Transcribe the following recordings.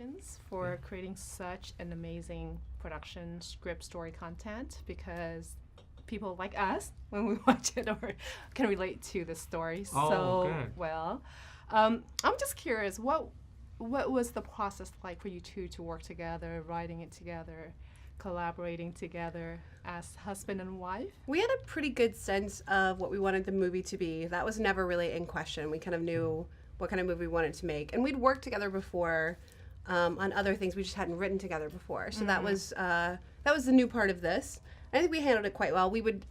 congratulations for creating such an amazing production, script, story content, because people like us, when we watch it, or can relate to the story so good. well. I'm just curious, what was the process like for you two to work together, writing it together, collaborating together as husband and wife? We had a pretty good sense of what we wanted the movie to be. That was never really in question. We kind of knew what kind of movie we wanted to make. And we'd worked together before on other things. We just hadn't written together before. So that was the new part of this. I think we handled it quite well. We would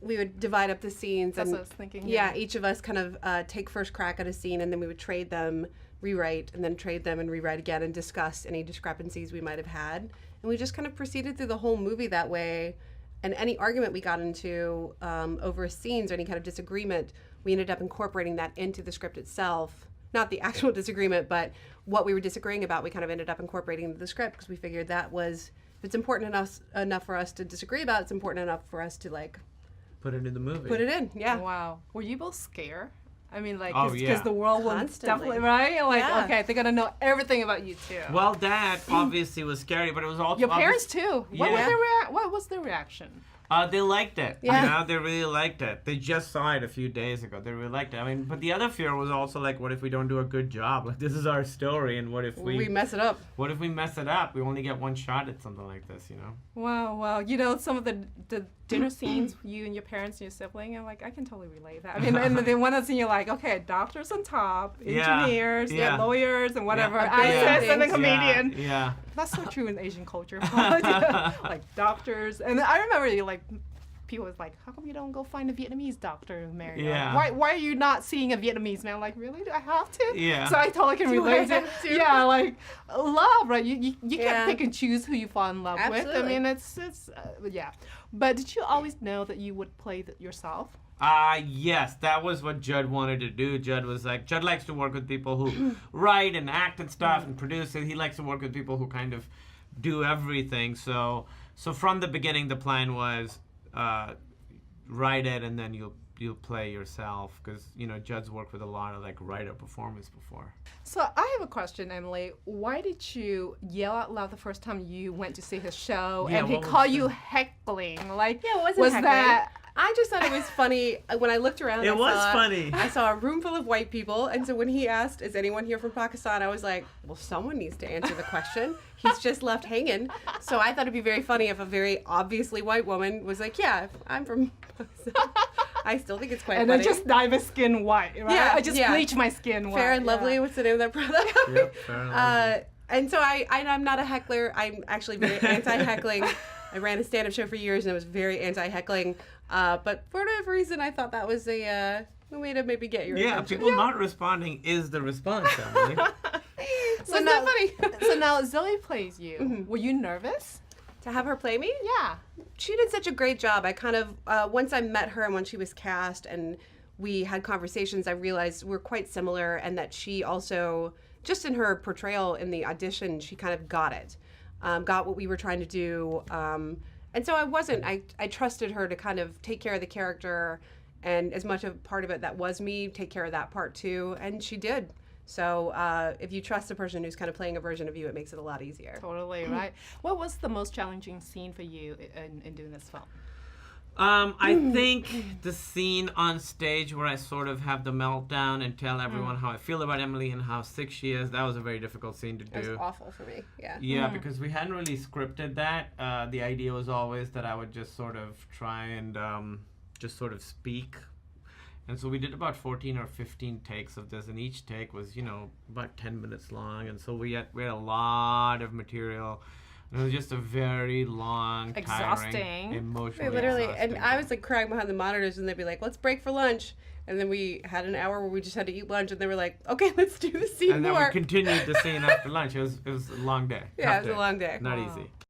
we would divide up the scenes. That's and what I was thinking. Yeah, each of us kind of take first crack at a scene, and then we would trade them, rewrite, and then trade them and rewrite again and discuss any discrepancies we might have had. And we just kind of proceeded through the whole movie that way. And any argument we got into over scenes or any kind of disagreement, we ended up incorporating that into the script itself. Not the actual disagreement, but what we were disagreeing about, we kind of ended up incorporating into the script because we figured that was, if it's important enough for us to disagree about, it's important enough for us to like Put it in the movie. put it in. Yeah. Wow. Were you both scared? I mean, like, Oh, because yeah. the world will Constantly. definitely, right? Like, Yeah. okay, they're gonna know everything about you too. Well, that obviously was scary, but it was also Your parents too. Yeah. What was their reaction? They liked it. Yeah. You know, they really liked it. They just saw it a few days ago. They really liked it. I mean, but the other fear was also like, what if we don't do a good job? Like, this is our story, and what if We mess it up. what if we mess it up? We only get one shot at something like this, you know? Wow. You know, some of the dinner scenes, you and your parents and your sibling, I'm like, I can totally relate that. I mean, and then one scene, you're like, okay, doctors on top, Yeah. engineers, Yeah. lawyers, and whatever, Yeah. actors, and a Yeah. comedian. Yeah. That's so true in Asian culture. Like doctors, and I remember like people was like, how come you don't go find a Vietnamese doctor to marry? Yeah. Why are you not seeing a Vietnamese man? Like, really? Do I have to? Yeah. So I totally can Do I relate to have to? Yeah, like love, right? You Yeah. can't pick and choose who you fall in love with. I Absolutely. mean, it's yeah. But did you always know that you would play yourself? Yes, that was what Judd wanted to do. Judd likes to work with people who write and act and stuff and produce it. He likes to work with people who kind of do everything. So from the beginning, the plan was write it and then you'll play yourself, because you know Judd's worked with a lot of like writer performers before. So I have a question, Emily. Why did you yell out loud the first time you went to see his show, Yeah, and he what was called the- you heckling? Like, Yeah, it wasn't was heckling. that? I just thought it was funny when I looked around. It was funny. I saw a room full of white people, and so when he asked, "Is anyone here from Pakistan?" I was like, "Well, someone needs to answer the question. He's just left hanging." So I thought it'd be very funny if a very obviously white woman was like, "Yeah, I'm from Pakistan." I still think it's quite And funny. I just dye my skin white, right? Yeah, I just yeah. bleach my skin white. Fair and Lovely. Yeah. What's the name of that product? Yep, Fair and Lovely. And so I'm not a heckler. I'm actually very anti-heckling. I ran a stand-up show for years and I was very anti-heckling. But for whatever reason, I thought that was a way to maybe get your Yeah, attention. people not responding is the response, Emily. So Wasn't now, that funny? so now Zoe plays you. Were you nervous? To have her play me? Yeah. She did such a great job. I kind of, once I met her and when she was cast and we had conversations, I realized we're quite similar, and that she also, just in her portrayal in the audition, she kind of got it. Got what we were trying to do. And so I trusted her to kind of take care of the character, and as much a part of it that was me, take care of that part too, and she did. So if you trust the person who's kind of playing a version of you, it makes it a lot easier. Totally, right? What was the most challenging scene for you in doing this film? I think the scene on stage where I sort of have the meltdown and tell everyone how I feel about Emily and how sick she is, that was a very difficult scene to do. It was awful for me, yeah. Yeah, because we hadn't really scripted that. The idea was always that I would just sort of try and just sort of speak. And so we did about 14 or 15 takes of this, and each take was, you know, about 10 minutes long. And so we had a lot of material. And it was just a very long, Exhausting. tiring, emotionally Literally, exhausting and I was like crying behind the monitors, and they'd be like, "Let's break for lunch," and then we had an hour where we just had to eat lunch, and they were like, "Okay, let's do the scene And then more." we continued the scene after lunch. It was a long day. Yeah, Tough it was a day. long day. Not Wow. easy.